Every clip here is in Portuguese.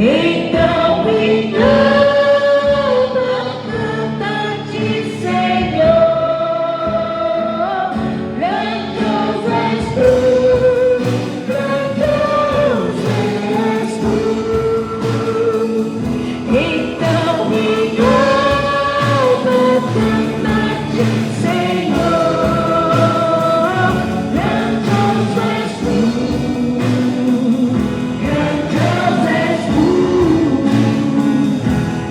Então me canta, canta-te, Senhor. Grandioso és tu, grandioso és tu. Então me canta, canta-te, Senhor. Grandioso és tu, grandioso és tu.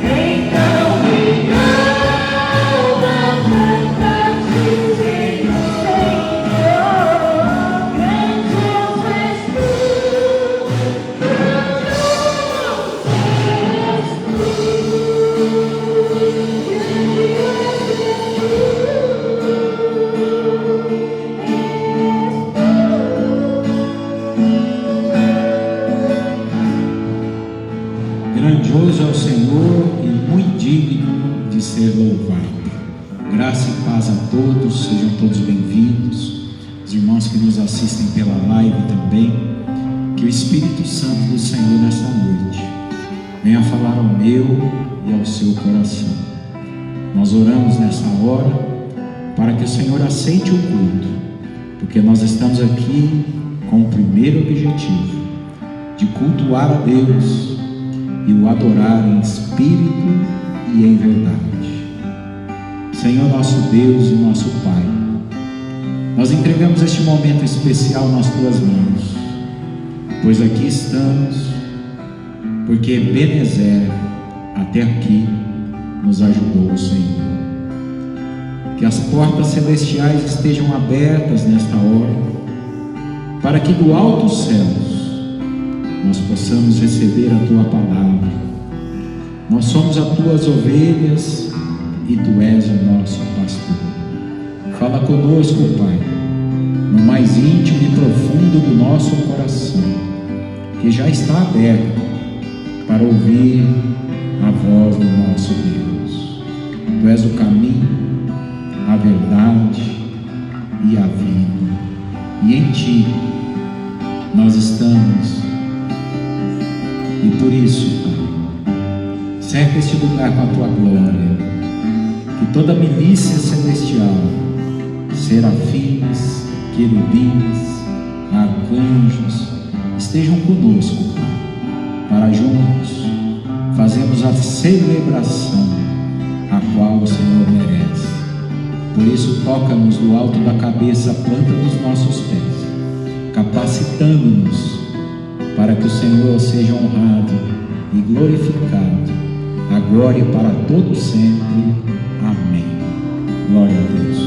Então me canta, canta-te, Senhor. Grandioso és tu, Grandioso é o Senhor e muito digno de ser louvado. Graça e paz a todos, sejam todos bem-vindos. Os irmãos que nos assistem pela live também, que o Espírito Santo do Senhor nessa noite venha falar ao meu e ao seu coração. Nós oramos nessa hora para que o Senhor aceite o culto, porque nós estamos aqui com o primeiro objetivo de cultuar a Deus e o adorar em espírito e em verdade. Senhor nosso Deus e nosso Pai, nós entregamos este momento especial nas Tuas mãos, pois aqui estamos, porque Ebenezer até aqui nos ajudou o Senhor. Que as portas celestiais estejam abertas nesta hora, para que do alto dos céus nós possamos receber a Tua palavra. Nós somos as Tuas ovelhas e Tu és o nosso pastor. Fala conosco, Pai, no mais íntimo e profundo do nosso coração, que já está aberto para ouvir a voz do nosso Deus. Tu és o caminho, a verdade e a vida, e em Ti nós estamos. E por isso, Pai, cerca este lugar com a Tua glória, que toda milícia celestial, serafins, querubins, arcanjos, estejam conosco, Pai, para juntos fazermos a celebração a qual o Senhor merece. Por isso, toca-nos do alto da cabeça, a planta dos nossos pés, capacitando-nos para que o Senhor seja honrado e glorificado, agora e para todo sempre. Amém. Glória a Deus.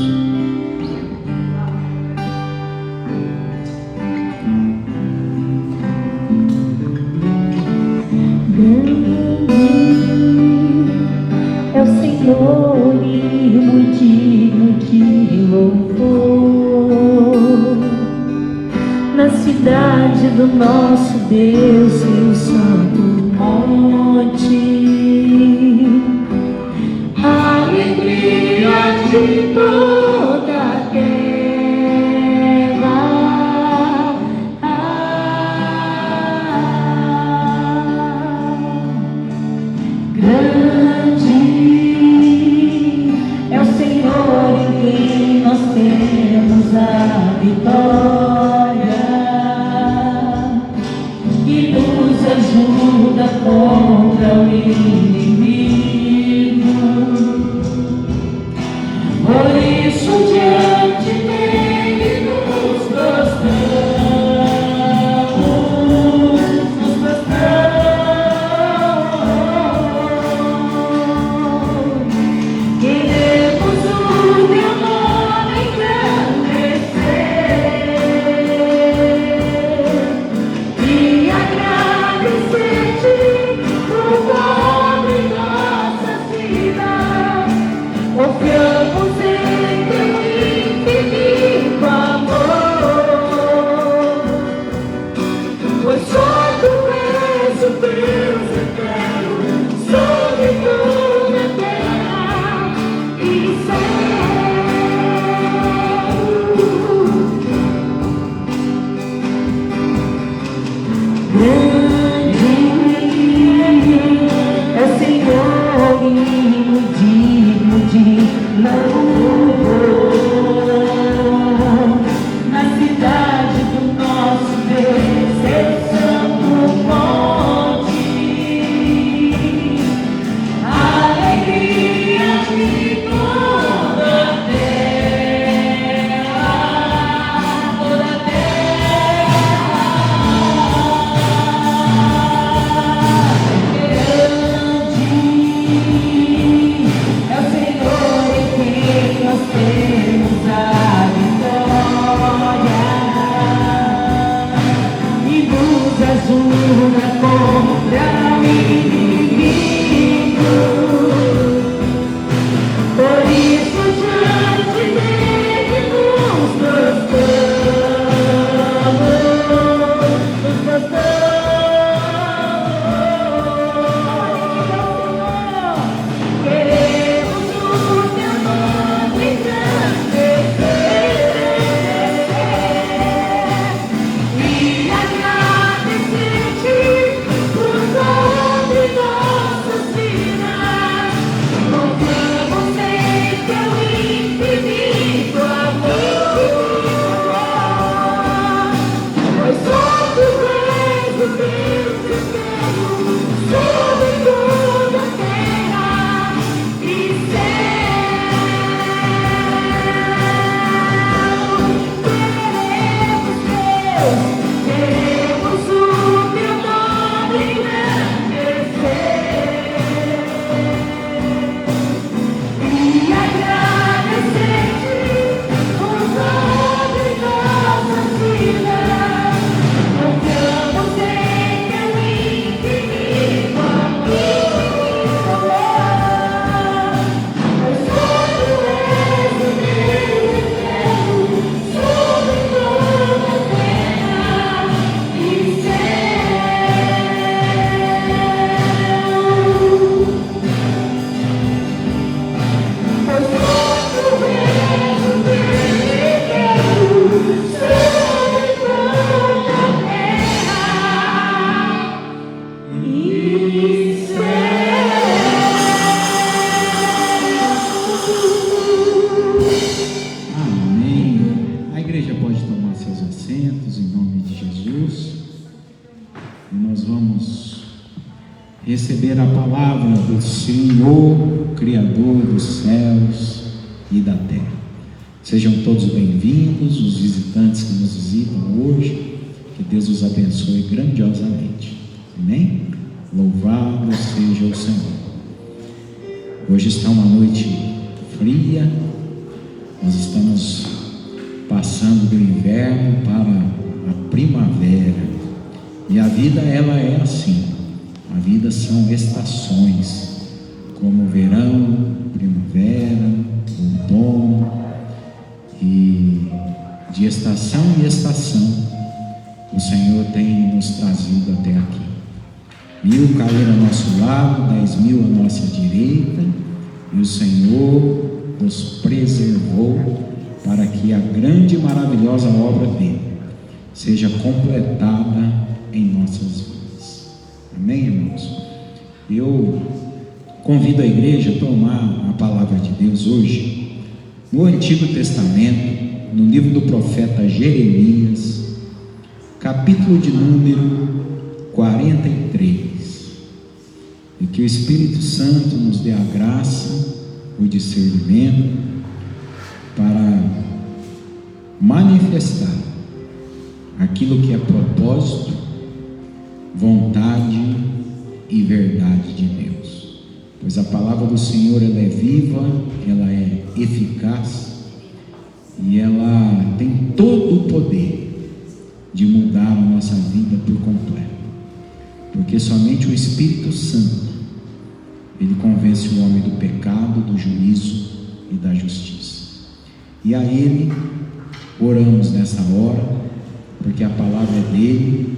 É o Senhor e muito digno de louvor, na cidade do nosso Deus e o santo monte. Alegria de toda a terra. Grande é o Senhor em quem nós temos a vitória, e nos ajuda contra o inimigo. Por isso diante dele nos prostramos, palavra do Senhor, Criador dos céus e da terra. Sejam todos bem-vindos, os visitantes que nos visitam hoje, que Deus os abençoe grandiosamente. Amém? Louvado seja o Senhor. Hoje está uma noite fria, nós estamos passando do inverno para a primavera, e a vida ela é assim. A vida são estações, como verão, primavera, outono, e de estação em estação o Senhor tem nos trazido até aqui. 1000 caíram ao nosso lado, 10.000 à nossa direita, e o Senhor nos preservou para que a grande e maravilhosa obra dele seja completada em nossas vidas. Amém, irmãos? Eu convido a igreja a tomar a palavra de Deus hoje no Antigo Testamento, no livro do profeta Jeremias, capítulo de número 43, e que o Espírito Santo nos dê a graça, o discernimento para manifestar aquilo que é propósito, vontade e verdade de Deus, pois a palavra do Senhor ela é viva, ela é eficaz e ela tem todo o poder de mudar a nossa vida por completo, porque somente o Espírito Santo ele convence o homem do pecado, do juízo e da justiça. E a ele oramos nessa hora, porque a palavra é dele,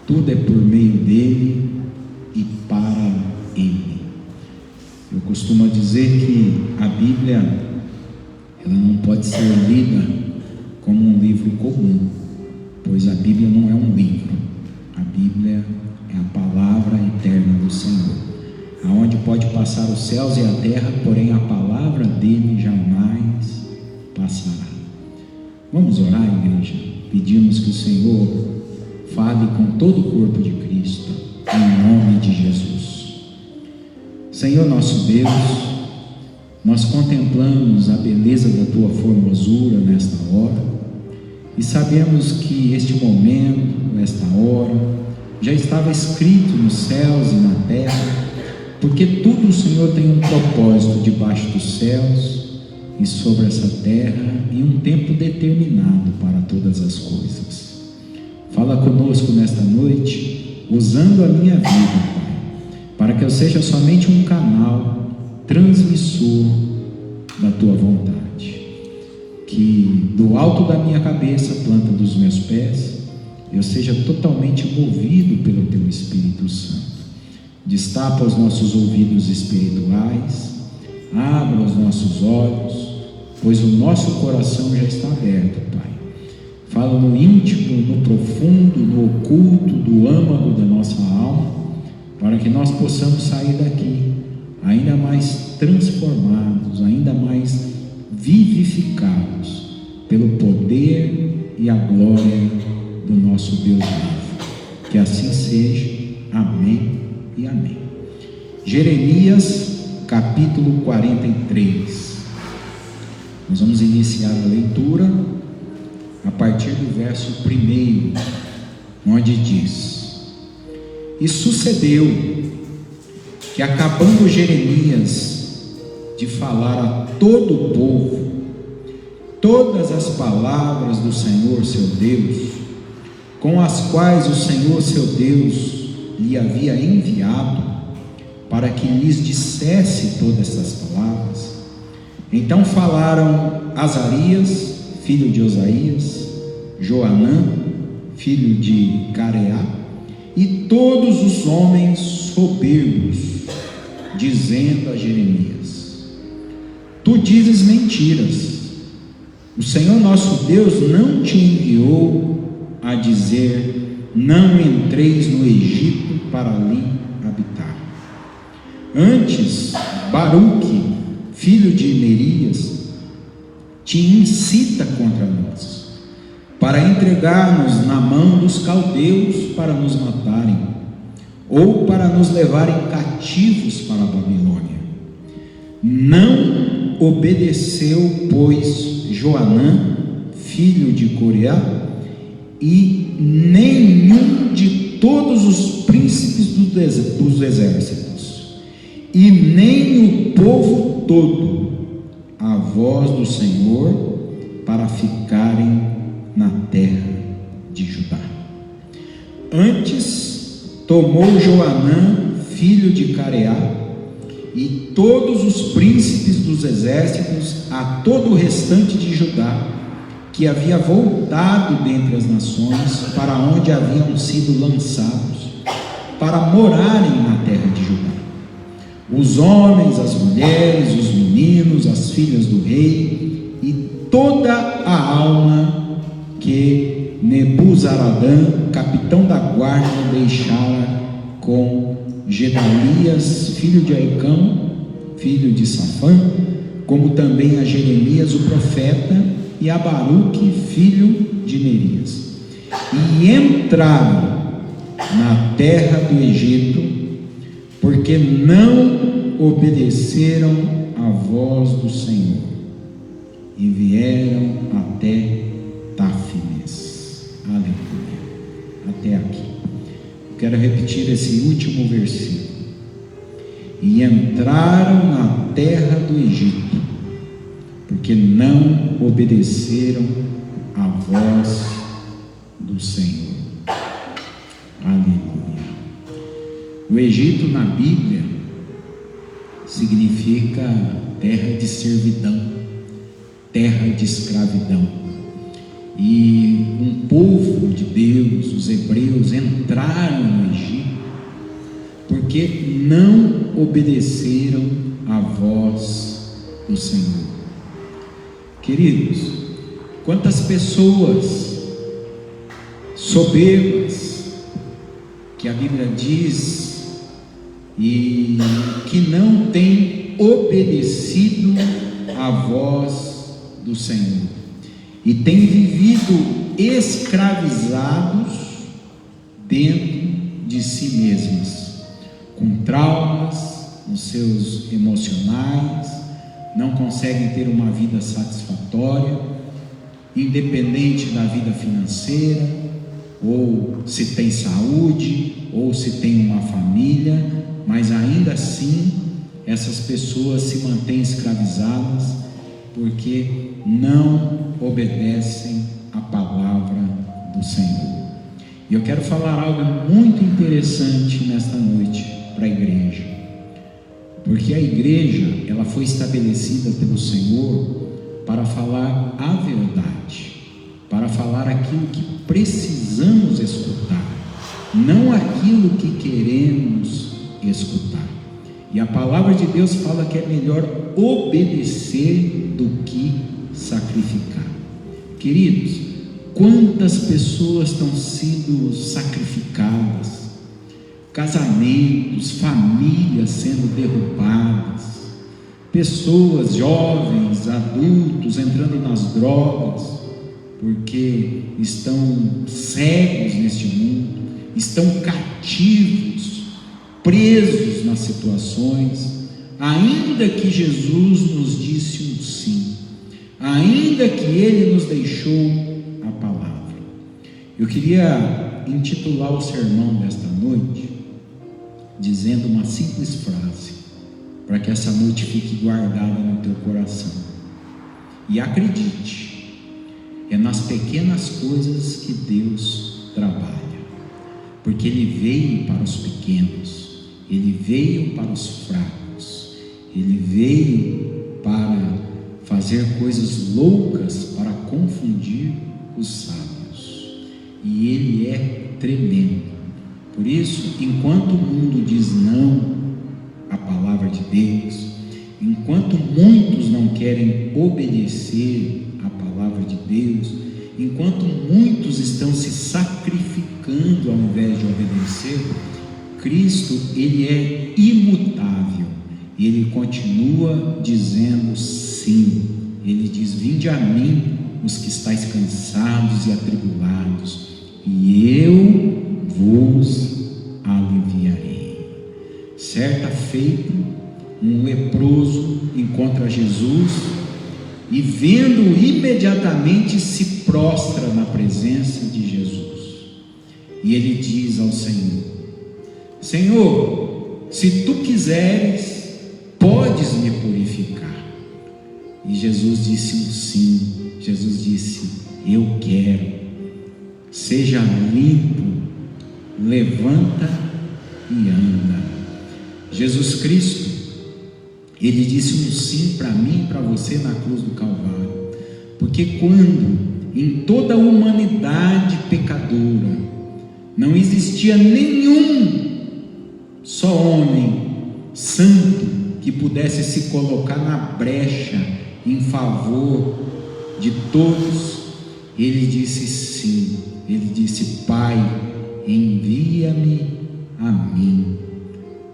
tudo é por meio dele e para ele. Eu costumo dizer que a Bíblia ela não pode ser lida como um livro comum, pois a Bíblia não é um livro. A Bíblia é a palavra eterna do Senhor, aonde pode passar os céus e a terra, porém a palavra dele jamais passará. Vamos orar, igreja? Pedimos que o Senhor fale com todo o corpo de Cristo, em nome de Jesus. Senhor nosso Deus, nós contemplamos a beleza da Tua formosura nesta hora, e sabemos que este momento, esta hora, já estava escrito nos céus e na terra, porque tudo o Senhor tem um propósito debaixo dos céus e sobre essa terra, e um tempo determinado para todas as coisas. Fala conosco nesta noite, usando a minha vida, Pai, para que eu seja somente um canal transmissor da Tua vontade. Que do alto da minha cabeça, planta dos meus pés, eu seja totalmente movido pelo Teu Espírito Santo. Destapa os nossos ouvidos espirituais, abra os nossos olhos, pois o nosso coração já está aberto, Pai. Fala no íntimo, no profundo, no oculto, do âmago da nossa alma, para que nós possamos sair daqui ainda mais transformados, ainda mais vivificados pelo poder e a glória do nosso Deus vivo. Que assim seja. Amém e amém. Jeremias capítulo 43. Nós vamos iniciar a leitura a partir do verso 1, onde diz: E sucedeu que, acabando Jeremias de falar a todo o povo todas as palavras do Senhor seu Deus, com as quais o Senhor seu Deus lhe havia enviado, para que lhes dissesse todas essas palavras, então falaram Azarias, filho de Osaías, Joanã, filho de Careá, e todos os homens soberbos, dizendo a Jeremias: Tu dizes mentiras, o Senhor nosso Deus não te enviou a dizer: não entreis no Egito para ali habitar. Antes, Baruque, filho de Nerias, te incita contra nós, para entregar-nos na mão dos caldeus para nos matarem. ou para nos levarem cativos para a Babilônia. Não obedeceu, pois, Joanã, filho de Coreá, e nenhum de todos os príncipes dos exércitos, e nem o povo todo, a voz do Senhor, para ficarem na terra de Judá. Antes tomou Joanã, filho de Careá, e todos os príncipes dos exércitos, a todo o restante de Judá, que havia voltado dentre as nações, para onde haviam sido lançados, para morarem na terra de Judá. Os homens, as mulheres, os meninos, as filhas do rei, e toda a alma que Nebuzaradã, capitão da guarda, deixara com Gedalias, filho de Aicão, filho de Safã, como também a Jeremias, o profeta, e a Baruque, filho de Nerias. E entraram na terra do Egito, porque não obedeceram à voz do Senhor, e vieram até Táfines. Aleluia. Até aqui. Quero repetir esse último versículo. E entraram na terra do Egito, porque não obedeceram à voz do Senhor. Aleluia. O Egito na Bíblia significa terra de servidão, terra de escravidão. E um povo de Deus, os hebreus, entraram no Egito porque não obedeceram à voz do Senhor. Queridos, quantas pessoas soberbas, que a Bíblia diz, e que não têm obedecido à voz do Senhor, e têm vivido escravizados dentro de si mesmas, com traumas nos seus emocionais, não conseguem ter uma vida satisfatória, independente da vida financeira, ou se tem saúde, ou se tem uma família, mas ainda assim essas pessoas se mantêm escravizadas porque não obedecem à palavra do Senhor. E eu quero falar algo muito interessante nesta noite para a igreja, porque a igreja, ela foi estabelecida pelo Senhor para falar a verdade, para falar aquilo que precisamos escutar, não aquilo que queremos escutar. E a palavra de Deus fala que é melhor obedecer do que sacrificar. Queridos, quantas pessoas estão sendo sacrificadas, casamentos, famílias sendo derrubadas, pessoas, jovens, adultos entrando nas drogas, porque estão cegos neste mundo, estão cativos, presos nas situações, ainda que Jesus nos disse um sim, ainda que Ele nos deixou a palavra. Eu queria intitular o sermão desta noite, dizendo uma simples frase, para que essa noite fique guardada no teu coração. E acredite, é nas pequenas coisas que Deus trabalha, porque Ele veio para os pequenos, Ele veio para os fracos, Ele veio para fazer coisas loucas, para confundir os sábios, e Ele é tremendo. Por isso, enquanto o mundo diz não à palavra de Deus, enquanto muitos não querem obedecer à palavra de Deus, enquanto muitos estão se sacrificando ao invés de obedecer, Cristo, Ele é imutável, e Ele continua dizendo sim. Ele diz: vinde a mim, os que estáis cansados e atribulados, e eu vos aliviarei. Certa feita, um leproso encontra Jesus e, vendo-o, imediatamente se prostra na presença de Jesus. E ele diz ao Senhor: Senhor, se tu quiseres, podes me purificar. E Jesus disse um sim. Jesus disse: eu quero. Seja limpo, levanta e anda. Jesus Cristo, ele disse um sim para mim e para você na cruz do Calvário, porque quando em toda a humanidade pecadora não existia nenhum só homem santo que pudesse se colocar na brecha em favor de todos, ele disse sim. Ele disse: Pai, envia-me a mim.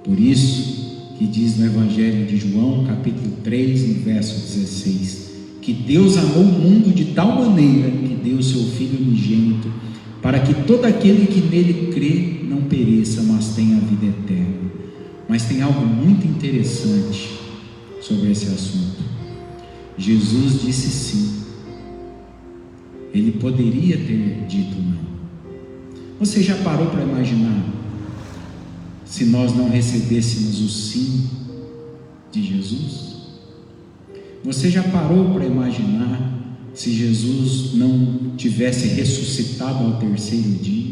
Por isso que diz no Evangelho de João, capítulo 3, no verso 16, que Deus amou o mundo de tal maneira que deu o seu Filho unigênito, para que todo aquele que nele crê não pereça, mas tenha a vida eterna. Mas tem algo muito interessante sobre esse assunto. Jesus disse sim. Ele poderia ter dito não. Você já parou para imaginar se nós não recebêssemos o sim de Jesus? Você já parou para imaginar se Jesus não tivesse ressuscitado ao terceiro dia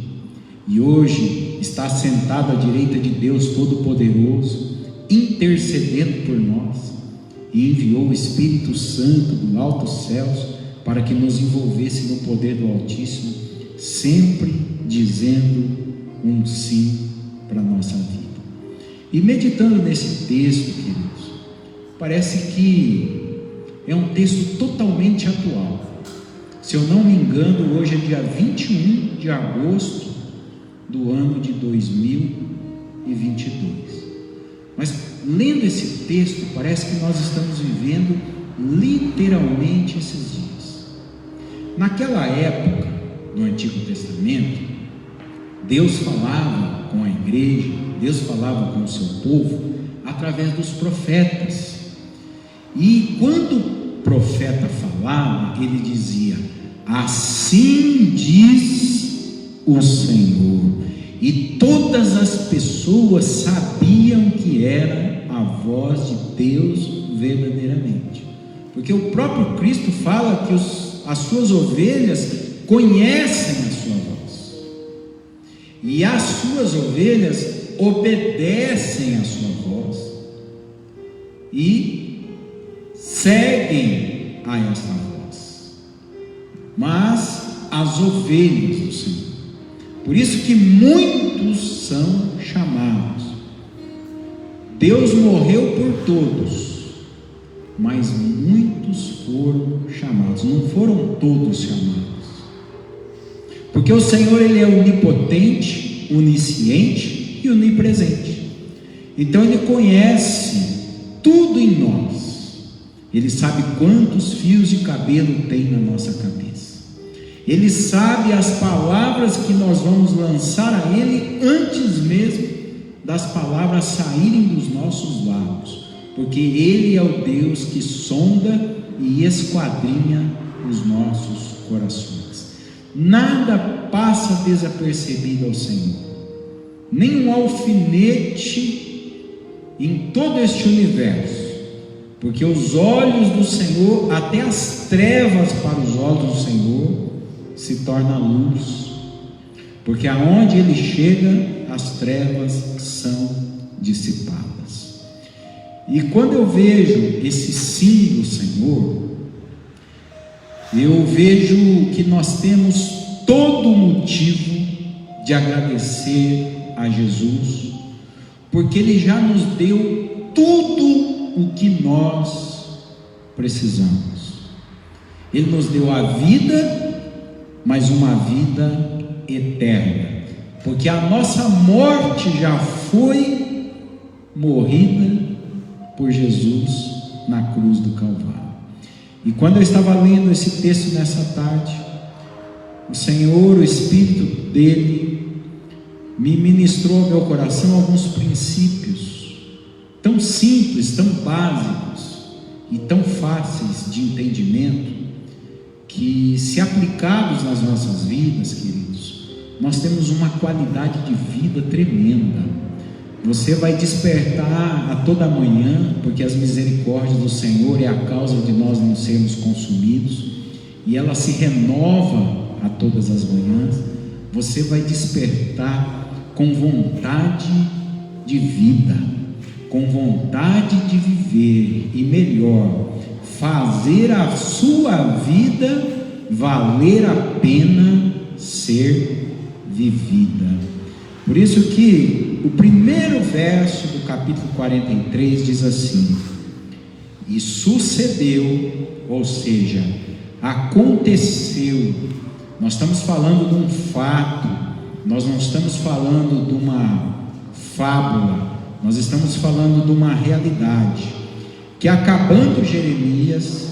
e hoje está sentado à direita de Deus Todo-Poderoso, intercedendo por nós, e enviou o Espírito Santo do alto céus para que nos envolvesse no poder do Altíssimo, sempre dizendo um sim para a nossa vida? E meditando nesse texto, queridos, parece que é um texto totalmente atual. Se eu não me engano, hoje é dia 21 de agosto do ano de 2022. Mas lendo esse texto, parece que nós estamos vivendo literalmente esses dias. Naquela época do Antigo Testamento, Deus falava com a igreja, Deus falava com o seu povo através dos profetas. E quando o profeta falava, ele dizia: assim diz o Senhor. E todas as pessoas sabiam que era a voz de Deus verdadeiramente, porque o próprio Cristo fala que as suas ovelhas conhecem a sua voz, e as suas ovelhas obedecem a sua voz e seguem a essa voz. Mas as ovelhas do Senhor, por isso que muitos são chamados. Deus morreu por todos, mas muitos foram chamados. Não foram todos chamados, porque o Senhor, ele é onipotente, onisciente e onipresente. Então ele conhece tudo em nós. Ele sabe quantos fios de cabelo tem na nossa cabeça. Ele sabe as palavras que nós vamos lançar a ele antes mesmo das palavras saírem dos nossos lábios, porque ele é o Deus que sonda e esquadrinha os nossos corações. Nada passa desapercebido ao Senhor, nem um alfinete em todo este universo, porque os olhos do Senhor, até as trevas para os olhos do Senhor se torna luz, porque aonde ele chega, as trevas são dissipadas. E quando eu vejo esse sim do Senhor, eu vejo que nós temos todo motivo de agradecer a Jesus, porque ele já nos deu tudo o que nós precisamos. Ele nos deu a vida, mas uma vida eterna, porque a nossa morte já foi morrida por Jesus na cruz do Calvário. E quando eu estava lendo esse texto nessa tarde, o Senhor, o Espírito dele, me ministrou ao meu coração alguns princípios tão simples, tão básicos e tão fáceis de entendimento, que, se aplicados nas nossas vidas, queridos, nós temos uma qualidade de vida tremenda. Você vai despertar a toda manhã, porque as misericórdias do Senhor é a causa de nós não sermos consumidos, e ela se renova a todas as manhãs. Você vai despertar com vontade de vida, com vontade de viver, e melhor, fazer a sua vida valer a pena ser vivida. Por isso que o primeiro verso do capítulo 43 diz assim: e sucedeu, ou seja, aconteceu. Nós estamos falando de um fato, nós não estamos falando de uma fábula, nós estamos falando de uma realidade, que acabando Jeremias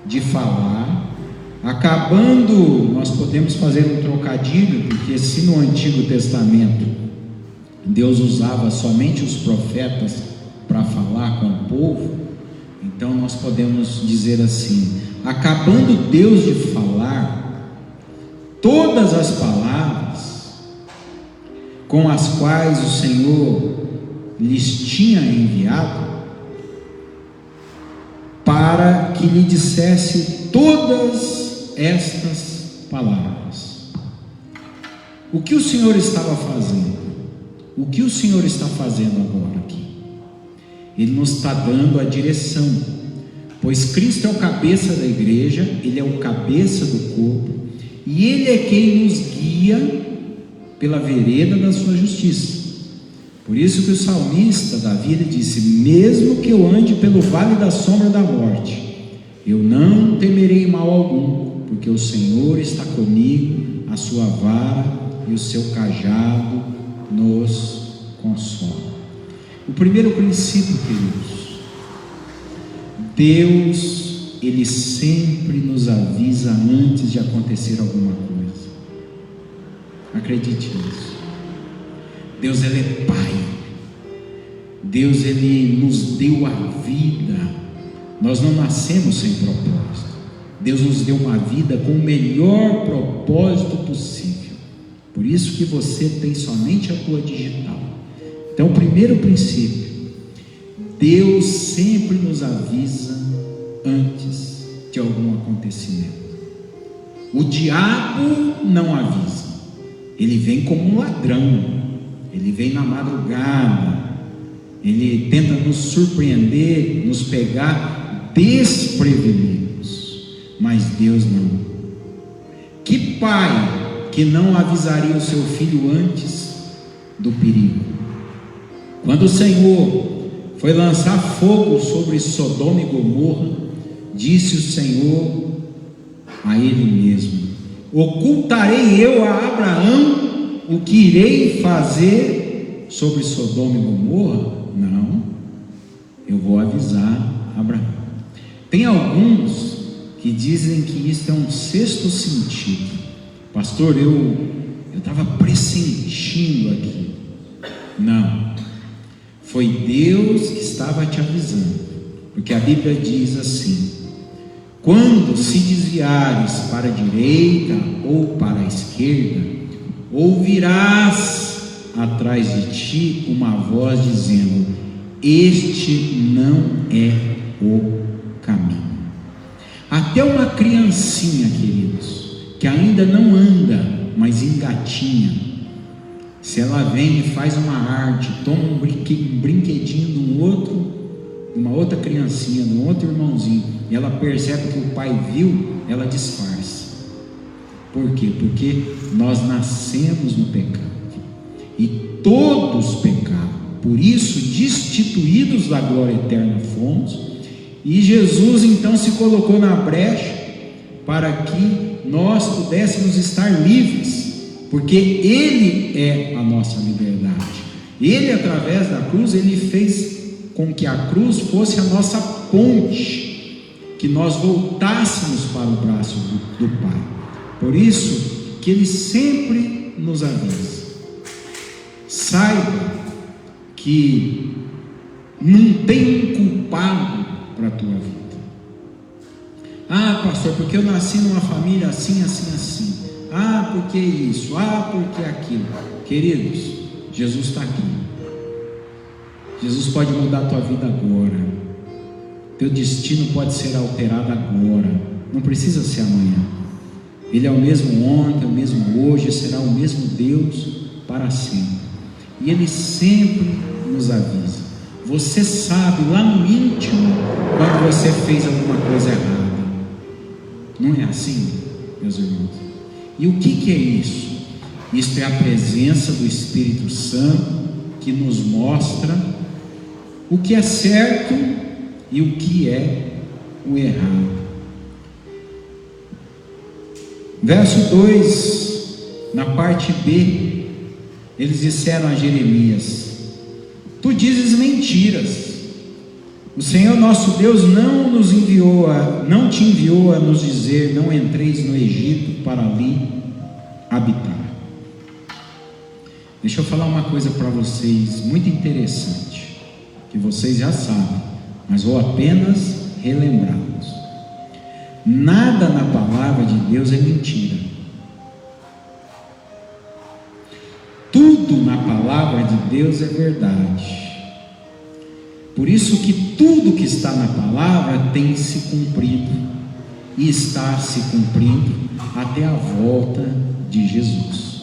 de falar, acabando, nós podemos fazer um trocadilho, porque se no Antigo Testamento Deus usava somente os profetas para falar com o povo, então nós podemos dizer assim: acabando Deus de falar, todas as palavras com as quais o Senhor lhes tinha enviado, para que lhe dissesse todas estas palavras. O que o Senhor estava fazendo? O que o Senhor está fazendo agora aqui? Ele nos está dando a direção, pois Cristo é o cabeça da igreja, Ele é o cabeça do corpo, e Ele é quem nos guia pela vereda da sua justiça. Por isso que o salmista Davi, ele disse: mesmo que eu ande pelo vale da sombra da morte, eu não temerei mal algum, porque o Senhor está comigo, a sua vara e o seu cajado nos consolam. O primeiro princípio, queridos, Deus, Ele sempre nos avisa antes de acontecer alguma coisa. Acredite nisso. Deus, Ele é Pai. Deus, Ele nos deu a vida. Nós não nascemos sem propósito. Deus nos deu uma vida com o melhor propósito possível. Por isso que você tem somente a tua digital. Então, o primeiro princípio: Deus sempre nos avisa antes de algum acontecimento. O diabo não avisa. Ele vem como um ladrão. Ele vem na madrugada, ele tenta nos surpreender, nos pegar desprevenidos, mas Deus não. Que pai que não avisaria o seu filho antes do perigo? Quando o Senhor foi lançar fogo sobre Sodoma e Gomorra, disse o Senhor a ele mesmo: ocultarei eu a Abraão o que irei fazer sobre Sodoma e Gomorra? Não, eu vou avisar Abraão. Tem alguns que dizem que isso é um sexto sentido. Pastor, eu estava pressentindo aqui. Não, foi Deus que estava te avisando, porque a Bíblia diz assim: quando se desviares para a direita ou para a esquerda, ouvirás atrás de ti uma voz dizendo: este não é o caminho. Até uma criancinha, queridos, que ainda não anda, mas engatinha, se ela vem e faz uma arte, toma um brinquedinho de um outro, de uma outra criancinha, de um outro irmãozinho, e ela percebe que o pai viu, ela disfarça. Por quê? Porque nós nascemos no pecado, e todos pecaram, por isso destituídos da glória eterna fomos, e Jesus então se colocou na brecha para que nós pudéssemos estar livres, porque Ele é a nossa liberdade. Ele, através da cruz, Ele fez com que a cruz fosse a nossa ponte, que nós voltássemos para o braço do Pai. Por isso que Ele sempre nos avisa. Saiba que não tem um culpado para a tua vida. Ah, pastor, porque eu nasci numa família assim, assim, assim. Ah, porque isso, ah, porque aquilo. Queridos, Jesus está aqui. Jesus pode mudar a tua vida agora. Teu destino pode ser alterado agora. Não precisa ser amanhã. Ele é o mesmo ontem, o mesmo hoje, será o mesmo Deus para sempre. E Ele sempre nos avisa. Você sabe lá no íntimo quando você fez alguma coisa errada. Não é assim, meus irmãos? E o que é isso? Isto é a presença do Espírito Santo que nos mostra o que é certo e o que é o errado. Verso 2, na parte B, eles disseram a Jeremias: tu dizes mentiras. O Senhor nosso Deus não te enviou a nos dizer: não entreis no Egito para ali habitar. Deixa eu falar uma coisa para vocês muito interessante, que vocês já sabem, mas vou apenas relembrá-los. Nada na palavra de Deus é mentira. Tudo na palavra de Deus é verdade. Por isso que tudo que está na palavra tem se cumprido e está se cumprindo até a volta de Jesus.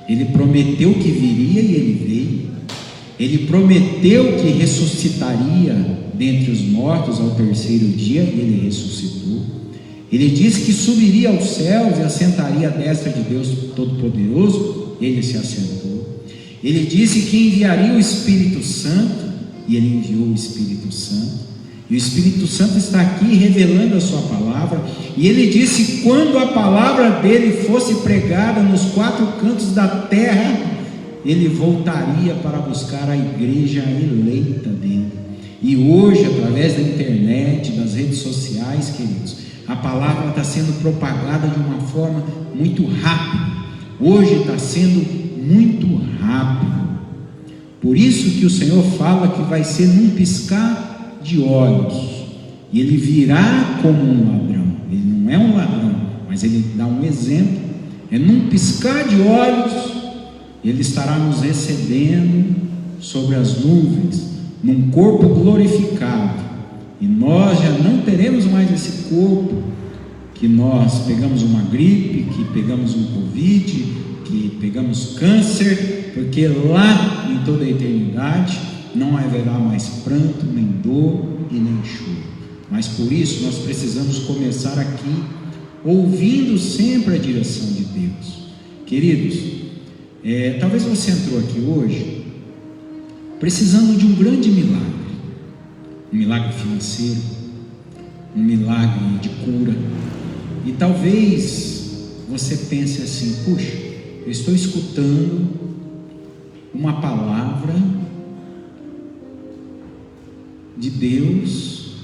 Ele prometeu que viria e ele veio. Ele prometeu que ressuscitaria dentre os mortos ao terceiro dia e ele ressuscitou. Ele disse que subiria aos céus e assentaria à destra de Deus Todo-Poderoso. Ele se assentou. Ele disse que enviaria o Espírito Santo e ele enviou o Espírito Santo. E o Espírito Santo está aqui revelando a sua palavra. E ele disse que quando a palavra dele fosse pregada nos quatro cantos da terra, ele voltaria para buscar a igreja eleita dele. E hoje, através da internet, das redes sociais, queridos, a palavra está sendo propagada de uma forma muito rápida. Hoje está sendo muito rápido. Por isso que o Senhor fala que vai ser num piscar de olhos. E ele virá como um ladrão. Ele não é um ladrão, mas ele dá um exemplo. É num piscar de olhos, ele estará nos recebendo sobre as nuvens, num corpo glorificado. E nós já não teremos mais esse corpo que nós pegamos uma gripe, que pegamos um Covid, que pegamos câncer, porque lá em toda a eternidade não haverá mais pranto, nem dor e nem choro. Mas por isso nós precisamos começar aqui, ouvindo sempre a direção de Deus. Queridos, talvez você entrou aqui hoje precisando de um grande milagre. Um milagre financeiro, um milagre de cura. E talvez você pense assim: puxa, eu estou escutando uma palavra de Deus,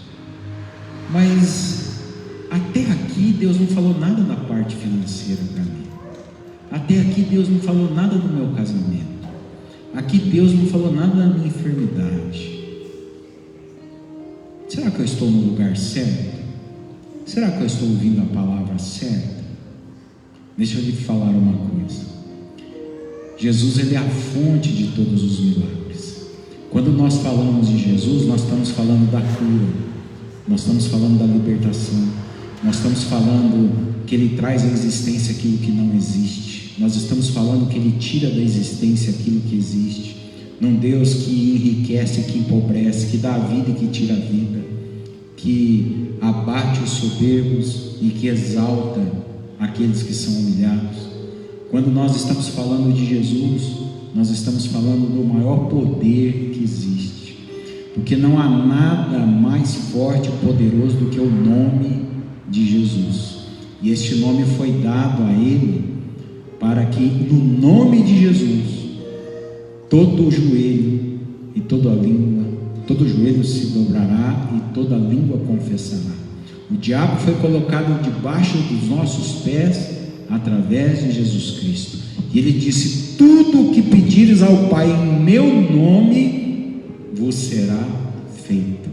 mas até aqui Deus não falou nada da parte financeira para mim. Até aqui Deus não falou nada do meu casamento. Aqui Deus não falou nada da minha enfermidade. Será que eu estou no lugar certo? Será que eu estou ouvindo a palavra certa? Deixa eu lhe falar uma coisa. Jesus, ele é a fonte de todos os milagres. Quando nós falamos de Jesus, nós estamos falando da cura, nós estamos falando da libertação, nós estamos falando que ele traz à existência aquilo que não existe, nós estamos falando que ele tira da existência aquilo que existe. Num Deus que enriquece, que empobrece, que dá a vida e que tira a vida, que abate os soberbos e que exalta aqueles que são humilhados. Quando nós estamos falando de Jesus, nós estamos falando do maior poder que existe, porque não há nada mais forte e poderoso do que o nome de Jesus. E este nome foi dado a ele para que no nome de Jesus todo joelho e toda língua, todo joelho se dobrará e toda língua confessará. O diabo foi colocado debaixo dos nossos pés através de Jesus Cristo. E ele disse: tudo o que pedires ao Pai em meu nome vos será feito.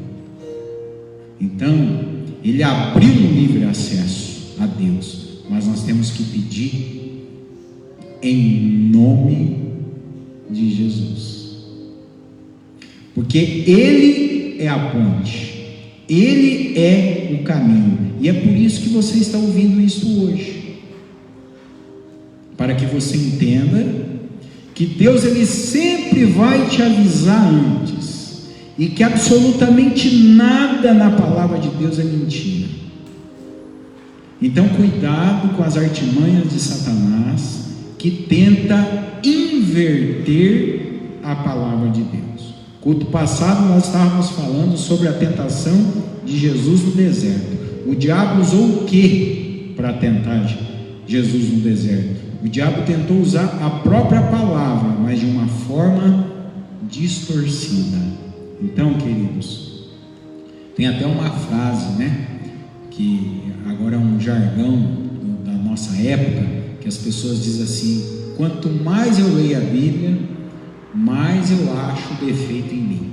Então, ele abriu um livre acesso a Deus, mas nós temos que pedir em nome de Jesus, porque ele é a ponte, ele é o caminho, e é por isso que você está ouvindo isso hoje, para que você entenda que Deus, ele sempre vai te avisar antes, e que absolutamente nada na palavra de Deus é mentira. Então cuidado com as artimanhas de Satanás, que tenta inverter a palavra de Deus. Culto passado nós estávamos falando sobre a tentação de Jesus no deserto. O diabo usou o que para tentar Jesus no deserto? O diabo tentou usar a própria palavra, mas de uma forma distorcida. Então, queridos, tem até uma frase, né, que agora é um jargão da nossa época, que as pessoas dizem assim: quanto mais eu leio a Bíblia, mais eu acho defeito em mim.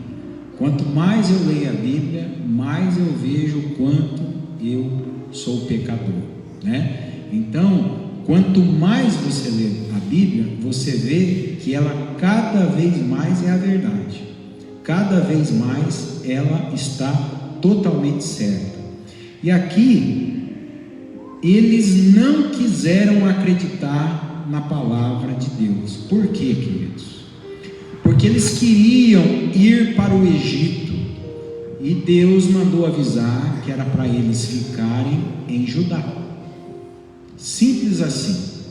Quanto mais eu leio a Bíblia, mais eu vejo o quanto eu sou pecador, né? Então, quanto mais você lê a Bíblia, você vê que ela cada vez mais é a verdade. Cada vez mais ela está totalmente certa. E aqui, eles não quiseram acreditar na palavra de Deus. Por quê, queridos? Porque eles queriam ir para o Egito, e Deus mandou avisar que era para eles ficarem em Judá. Simples assim.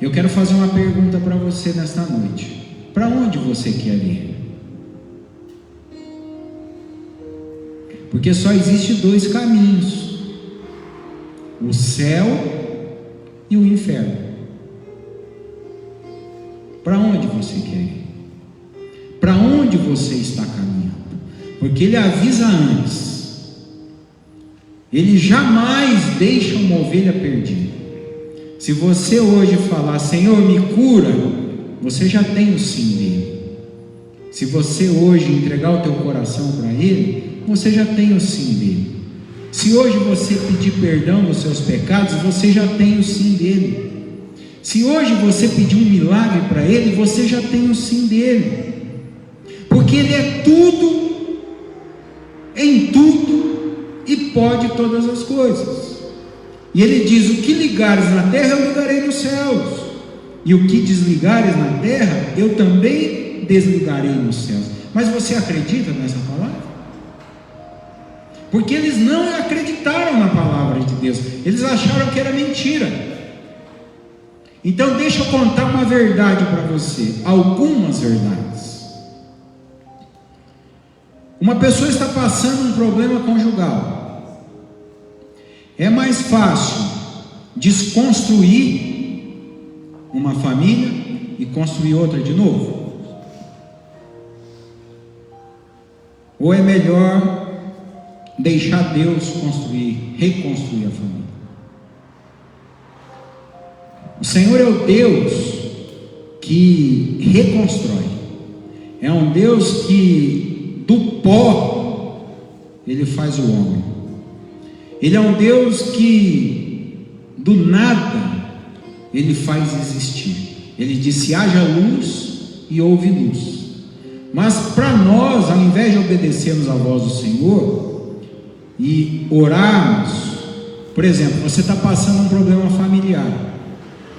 Eu quero fazer uma pergunta para você nesta noite: para onde você quer ir? Porque só existe dois caminhos: o céu e o inferno. Para onde você quer ir? Para onde você está caminhando? Porque ele avisa antes. Ele jamais deixa uma ovelha perdida. Se você hoje falar: Senhor, me cura, você já tem o sim dele. Se você hoje entregar o teu coração para ele, você já tem o sim dele. Se hoje você pedir perdão dos seus pecados, você já tem o sim dele. Se hoje você pedir um milagre para ele, você já tem o sim dele. Porque ele é tudo, em tudo, e pode todas as coisas. E ele diz: o que ligares na terra, eu ligarei nos céus, e o que desligares na terra, eu também desligarei nos céus. Mas você acredita nessa palavra? Porque eles não acreditaram na palavra de Deus, eles acharam que era mentira. Então deixa eu contar uma verdade para você, algumas verdades. Uma pessoa está passando um problema conjugal. É mais fácil desconstruir uma família e construir outra de novo? Ou é melhor deixar Deus reconstruir a família? O Senhor é o Deus que reconstrói. É um Deus que do pó ele faz o homem. Ele é um Deus que do nada ele faz existir. Ele disse: haja luz, e houve luz. Mas para nós, ao invés de obedecermos à voz do Senhor e orarmos, por exemplo, você está passando um problema familiar.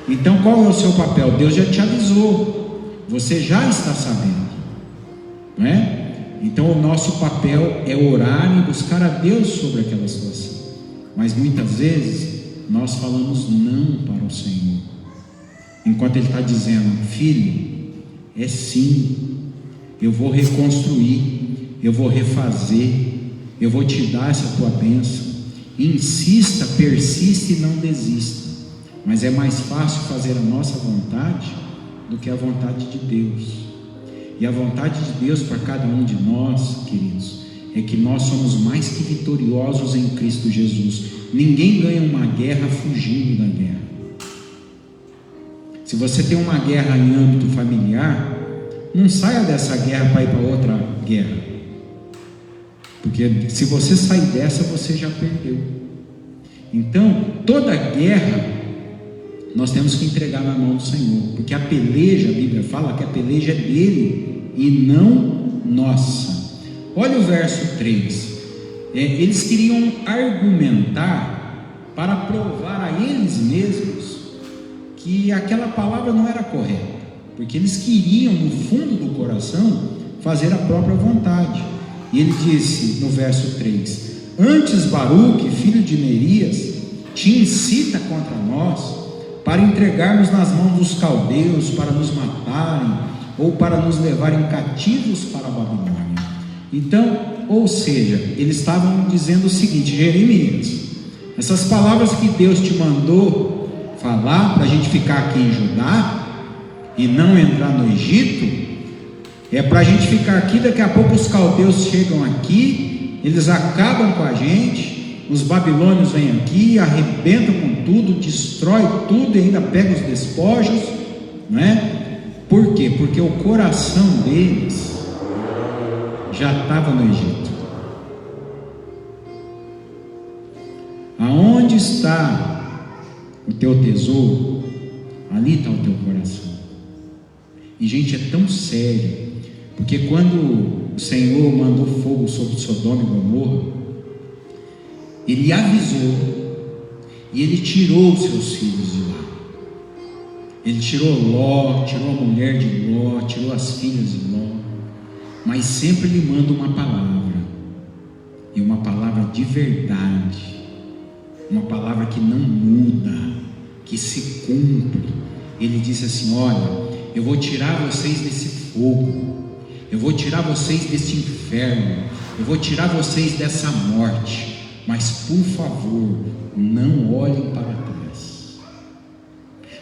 Então qual é o seu papel? Deus já te avisou, você já está sabendo, não é? Então o nosso papel é orar e buscar a Deus sobre aquela situação. Mas muitas vezes nós falamos não para o Senhor, enquanto Ele está dizendo: filho, é sim, eu vou reconstruir, eu vou refazer, eu vou te dar essa tua bênção. Insista, persista e não desista. Mas é mais fácil fazer a nossa vontade do que a vontade de Deus. E a vontade de Deus para cada um de nós, queridos, é que nós somos mais que vitoriosos em Cristo Jesus. Ninguém ganha uma guerra fugindo da guerra. Se você tem uma guerra em âmbito familiar, não saia dessa guerra para ir para outra guerra, porque se você sair dessa, você já perdeu. Então, toda guerra nós temos que entregar na mão do Senhor, porque a peleja, a Bíblia fala que a peleja é dele e não nossa. Olha o verso 3. Eles queriam argumentar para provar a eles mesmos que aquela palavra não era correta, porque eles queriam no fundo do coração fazer a própria vontade. E ele disse no verso 3: antes Baruque, filho de Nerias, te incita contra nós para entregarmos nas mãos dos caldeus, para nos matarem ou para nos levarem cativos para a Babilônia. Então, ou seja, eles estavam dizendo o seguinte: Jeremias, essas palavras que Deus te mandou falar para a gente ficar aqui em Judá e não entrar no Egito, é para a gente ficar aqui, daqui a pouco os caldeus chegam aqui, eles acabam com a gente, os babilônios vêm aqui, arrebentam com tudo, destrói tudo e ainda pega os despojos, não é? Por quê? Porque o coração deles já estava no Egito. Aonde está o teu tesouro, ali está o teu coração. E gente, é tão sério, porque quando o Senhor mandou fogo sobre Sodoma e Gomorra, Ele avisou e Ele tirou os seus filhos de lá. Ele tirou Ló, tirou a mulher de Ló, tirou as filhas de Ló, mas sempre Ele manda uma palavra, e uma palavra de verdade, uma palavra que não muda, que se cumpre. Ele disse assim: olha, eu vou tirar vocês desse fogo, eu vou tirar vocês desse inferno, eu vou tirar vocês dessa morte, mas por favor, não olhem para trás.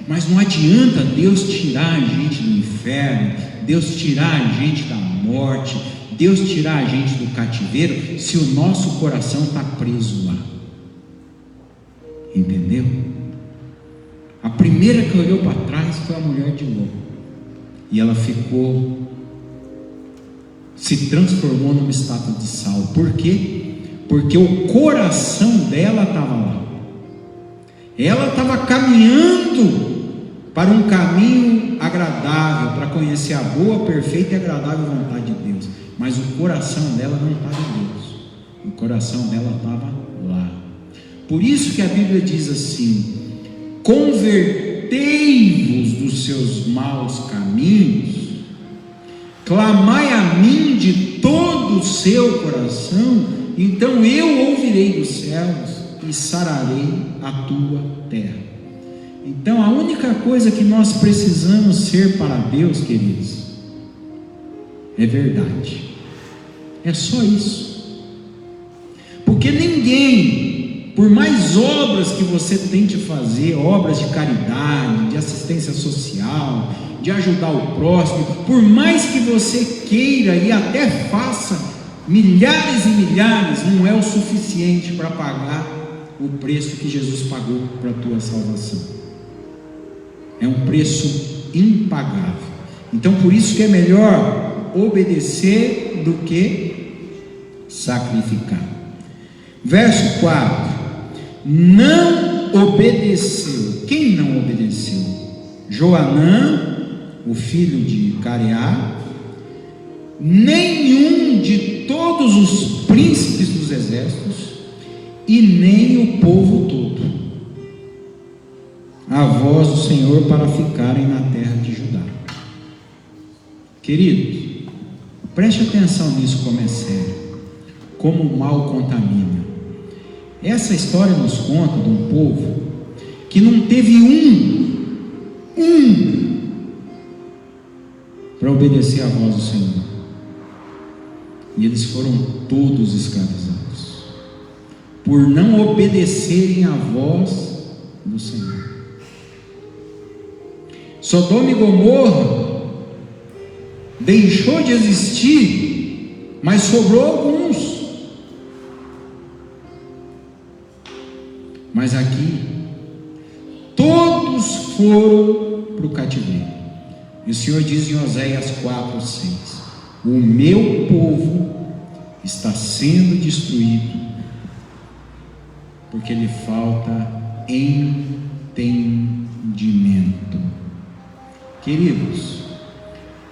Mas não adianta Deus tirar a gente do inferno, Deus tirar a gente da morte, Deus tirar a gente do cativeiro, se o nosso coração está preso lá. Entendeu? A primeira que olhou para trás foi a mulher de Ló, e ela se transformou numa estátua de sal. Por quê? Porque o coração dela estava lá. Ela estava caminhando para um caminho agradável, para conhecer a boa, perfeita e agradável vontade de Deus, mas o coração dela não estava em Deus, o coração dela estava lá. Por isso que a Bíblia diz assim: convertei-vos dos seus maus caminhos, clamai a mim de todo o seu coração, então eu ouvirei dos céus e sararei a tua terra. Então a única coisa que nós precisamos ser para Deus, queridos, é verdade. É só isso. Porque ninguém, por mais obras que você tente fazer, obras de caridade, de assistência social, de ajudar o próximo, por mais que você queira e até faça milhares e milhares, não é o suficiente para pagar o preço que Jesus pagou para a tua salvação. É um preço impagável. Então por isso que é melhor obedecer do que sacrificar. Verso 4: não obedeceu. Quem não obedeceu? Joanã, o filho de Careá, nenhum de todos os príncipes dos exércitos, e nem o povo todo, a voz do Senhor para ficarem na terra de Judá. Queridos, preste atenção nisso, como é sério, como o mal contamina. Essa história nos conta de um povo que não teve para obedecer à voz do Senhor, e eles foram todos escravizados por não obedecerem à voz do Senhor. Sodoma e Gomorra deixou de existir, mas sobrou alguns. Mas aqui todos todos foram para o cativeiro. E o Senhor diz em Oséias 4:6: o meu povo está sendo destruído, porque lhe falta entendimento. Queridos,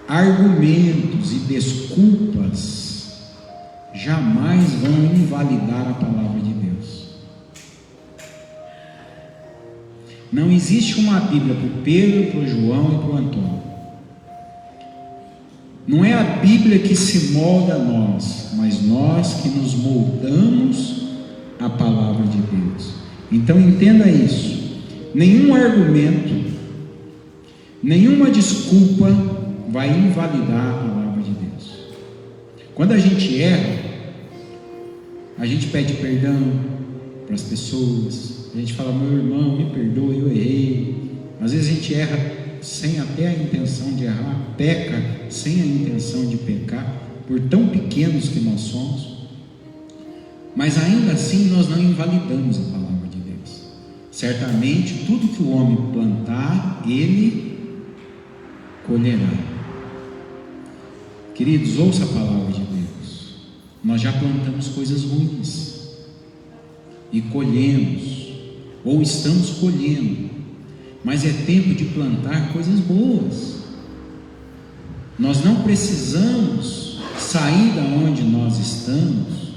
argumentos e desculpas jamais vão invalidar a palavra de Deus. Não existe uma Bíblia para o Pedro, para o João e para o Antônio. Não é a Bíblia que se molda a nós, mas nós que nos moldamos a palavra de Deus. Então entenda isso. Nenhum argumento, nenhuma desculpa vai invalidar a palavra de Deus. Quando a gente erra, a gente pede perdão para as pessoas. A gente fala: meu irmão, me perdoe, eu errei. Às vezes a gente erra sem até a intenção de errar, peca sem a intenção de pecar, por tão pequenos que nós somos. Mas ainda assim nós não invalidamos a palavra de Deus. Certamente tudo que o homem plantar, ele colherá. Queridos, ouça a palavra de Deus. Nós já plantamos coisas ruins e colhemos, ou estamos colhendo, mas é tempo de plantar coisas boas. Nós não precisamos sair da onde nós estamos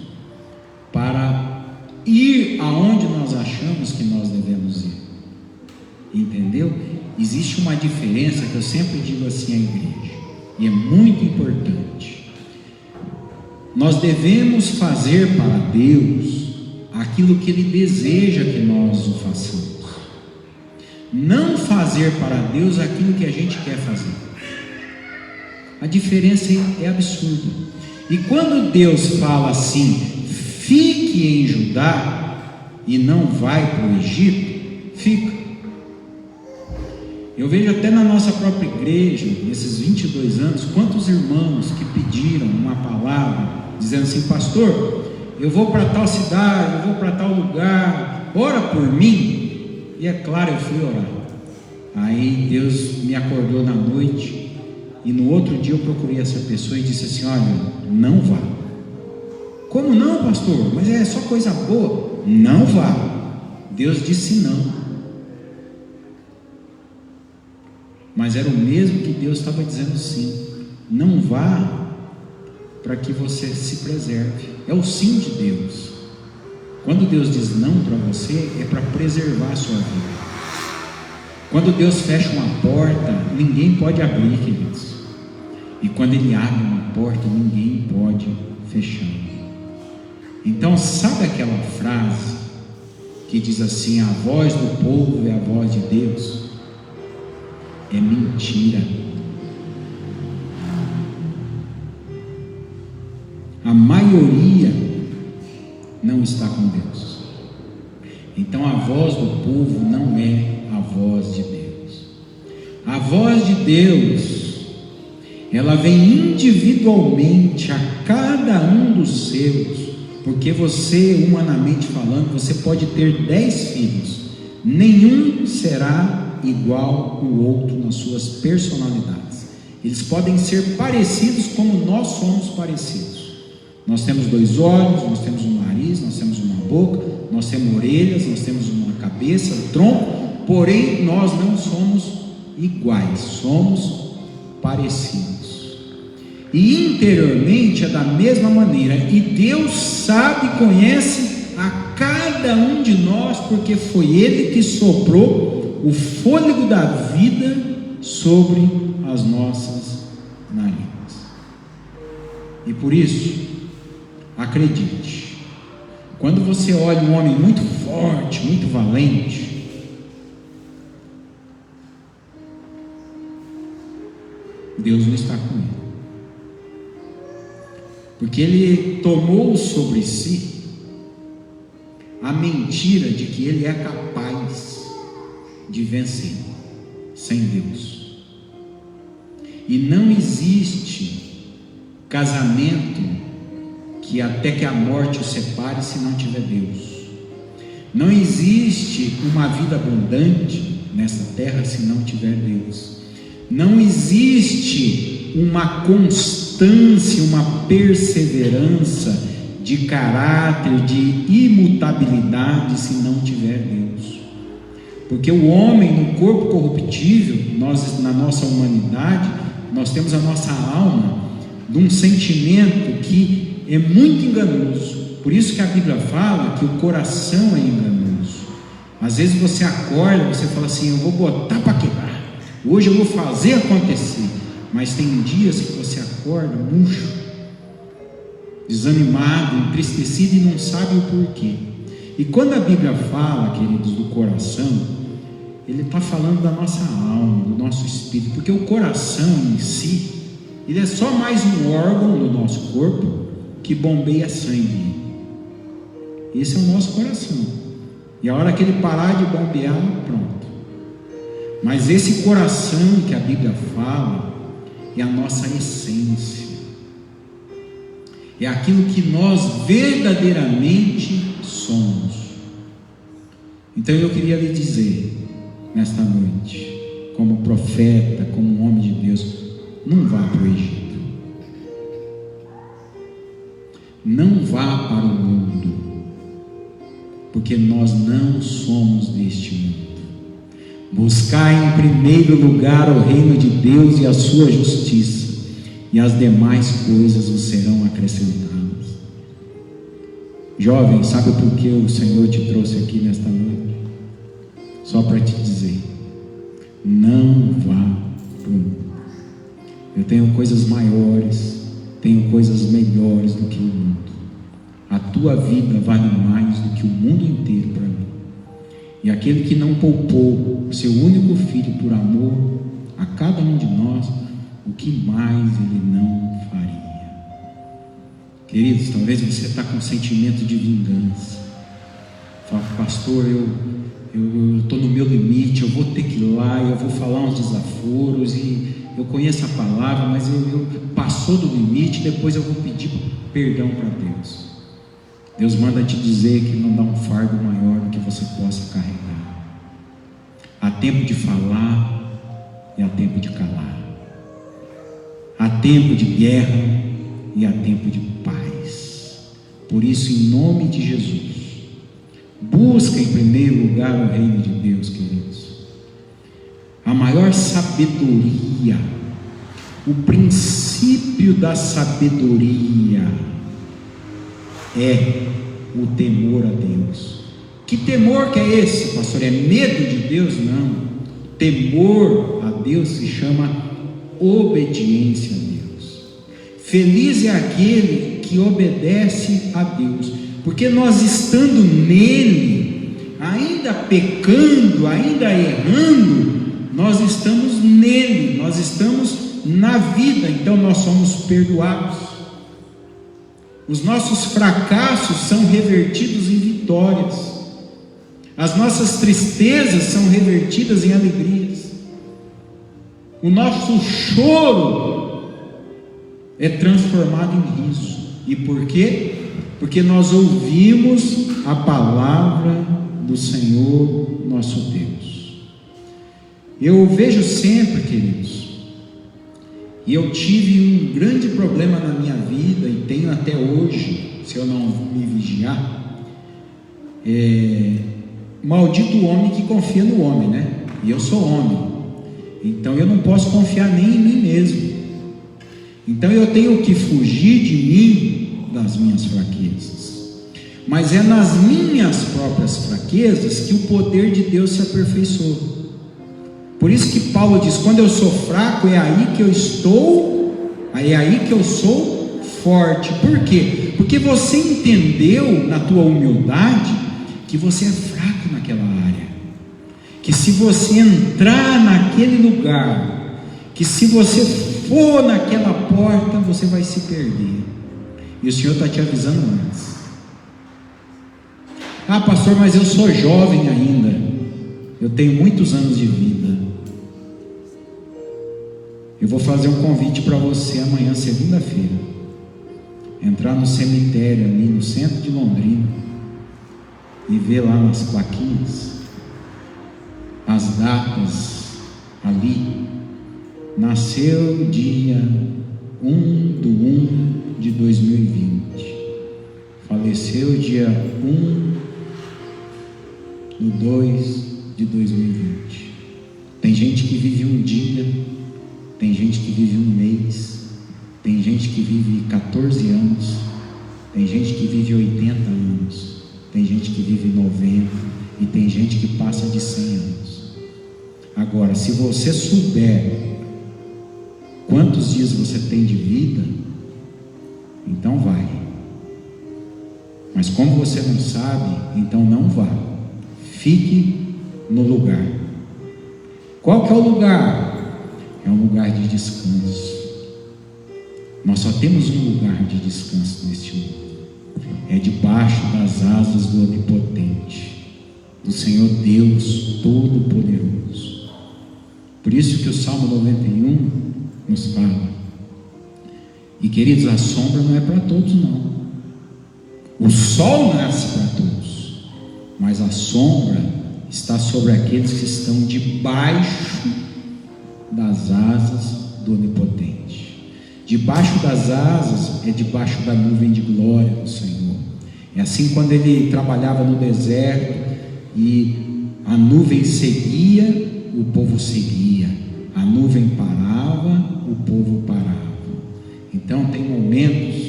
para ir aonde nós achamos que nós devemos ir. Entendeu? Existe uma diferença que eu sempre digo assim à igreja, e é muito importante. Nós devemos fazer para Deus aquilo que Ele deseja que nós o façamos. Não fazer para Deus aquilo que a gente quer fazer. A diferença é absurda. E quando Deus fala assim: fique em Judá e não vai para o Egito, fica. Eu vejo até na nossa própria igreja, nesses 22 anos, quantos irmãos que pediram uma palavra, dizendo assim: pastor, eu vou para tal cidade, eu vou para tal lugar, ora por mim. E é claro, eu fui orar. Aí Deus me acordou na noite, e no outro dia eu procurei essa pessoa e disse assim: olha, não vá. Como não, pastor? Mas é só coisa boa. Não vá. Deus disse não. Mas era o mesmo que Deus estava dizendo sim. Não vá, para que você se preserve. É o sim de Deus. Quando Deus diz não para você, é para preservar a sua vida. Quando Deus fecha uma porta, ninguém pode abrir, queridos. E quando Ele abre uma porta, ninguém pode fechar. Então, sabe aquela frase que diz assim: a voz do povo é a voz de Deus? É mentira. A maioria não está com Deus. Então a voz do povo não é a voz de Deus. A voz de Deus, ela vem individualmente a cada um dos seus, porque você, humanamente falando, você pode ter 10 filhos, nenhum será igual o outro nas suas personalidades. Eles podem ser parecidos como nós somos parecidos. Nós temos 2 olhos, nós temos um nariz, nós temos uma boca, nós temos orelhas, nós temos uma cabeça, um tronco, porém nós não somos iguais, somos parecidos. E interiormente é da mesma maneira, e Deus sabe e conhece a cada um de nós, porque foi Ele que soprou o fôlego da vida sobre as nossas narinas. E por isso, acredite, quando você olha um homem muito forte, muito valente, Deus não está com ele, porque ele tomou sobre si a mentira de que ele é capaz de vencer sem Deus. E não existe casamento que até que a morte o separe se não tiver Deus. Não existe uma vida abundante nessa terra se não tiver Deus. Não existe uma constância, uma perseverança de caráter, de imutabilidade se não tiver Deus. Porque o homem no corpo corruptível, nós na nossa humanidade, nós temos a nossa alma de um sentimento que é muito enganoso. Por isso que a Bíblia fala que o coração é enganoso. Às vezes você acorda, você fala assim: eu vou botar para quebrar, hoje eu vou fazer acontecer. Mas tem dias que você acorda murcho, desanimado, entristecido e não sabe o porquê. E quando a Bíblia fala, queridos, do coração, ele está falando da nossa alma, do nosso espírito, porque o coração em si, ele é só mais um órgão do nosso corpo que bombeia sangue. Esse é o nosso coração, e a hora que ele parar de bombear, pronto. Mas esse coração que a Bíblia fala é a nossa essência, é aquilo que nós verdadeiramente somos. Então eu queria lhe dizer nesta noite, como profeta, como homem de Deus: não vá para o Egito, não vá para o mundo, porque nós não somos deste mundo. Buscai em primeiro lugar o reino de Deus e a sua justiça, e as demais coisas vos serão acrescentadas. Jovem, sabe por que o Senhor te trouxe aqui nesta noite? Só para te dizer: não vá para o mundo. Eu tenho coisas maiores, tenho coisas melhores do que o mundo. A tua vida vale mais do que o mundo inteiro para mim. E aquele que não poupou o seu único filho por amor a cada um de nós, o que mais ele não faria? Queridos, talvez você está com um sentimento de vingança. Fala: pastor, eu estou no meu limite, eu vou ter que ir lá, eu vou falar uns desaforos, e eu conheço a palavra, mas eu passou do limite, depois eu vou pedir perdão para Deus. Deus manda te dizer que não dá um fardo maior do que você possa carregar. Há tempo de falar e há tempo de calar. Há tempo de guerra e há tempo de paz. Por isso, em nome de Jesus, busca em primeiro lugar o reino de Deus, queridos. A maior sabedoria, o princípio da sabedoria é o temor a Deus. Que temor que é esse, pastor? É medo de Deus? Não. Temor a Deus se chama obediência a Deus. Feliz é aquele que obedece a Deus, porque nós estando nele, ainda pecando, ainda errando, nós estamos nele, nós estamos na vida, então nós somos perdoados. Os nossos fracassos são revertidos em vitórias, as nossas tristezas são revertidas em alegrias, o nosso choro é transformado em riso. E por quê? Porque nós ouvimos a palavra do Senhor nosso Deus. Eu vejo sempre, queridos, e eu tive um grande problema na minha vida, e tenho até hoje, se eu não me vigiar, maldito o homem que confia no homem, né? E eu sou homem, então eu não posso confiar nem em mim mesmo. Então eu tenho que fugir de mim, das minhas fraquezas. Mas é nas minhas próprias fraquezas que o poder de Deus se aperfeiçoa. Por isso que Paulo diz: quando eu sou fraco, é aí que eu estou, é aí que eu sou forte. Por quê? Porque você entendeu na tua humildade que você é fraco naquela área, que se você entrar naquele lugar, que se você for naquela porta, você vai se perder. E o Senhor está te avisando antes. Ah, pastor, mas eu sou jovem ainda, eu tenho muitos anos de vida. Eu vou fazer um convite para você amanhã, segunda-feira, entrar no cemitério ali no centro de Londrina e ver lá nas plaquinhas: a as datas ali. Nasceu dia 1/1/2020. Faleceu dia 1/2/2020. Tem gente que vive um dia, tem gente que vive um mês, tem gente que vive 14 anos, tem gente que vive 80 anos, tem gente que vive 90 e tem gente que passa de 100 anos. Agora, se você souber quantos dias você tem de vida, então vai. Mas como você não sabe, então não vá. Fique no lugar. Qual que é o lugar? É um lugar de descanso. Nós só temos um lugar de descanso neste mundo. É debaixo das asas do Onipotente, do Senhor Deus Todo-Poderoso. Por isso que o Salmo 91 nos fala. E queridos, a sombra não é para todos não. O sol nasce para todos, mas a sombra está sobre aqueles que estão debaixo das asas do Onipotente. Debaixo das asas é debaixo da nuvem de glória do Senhor. É assim quando ele trabalhava no deserto e a nuvem seguia, o povo seguia. A nuvem parava, o povo parava. Então tem momentos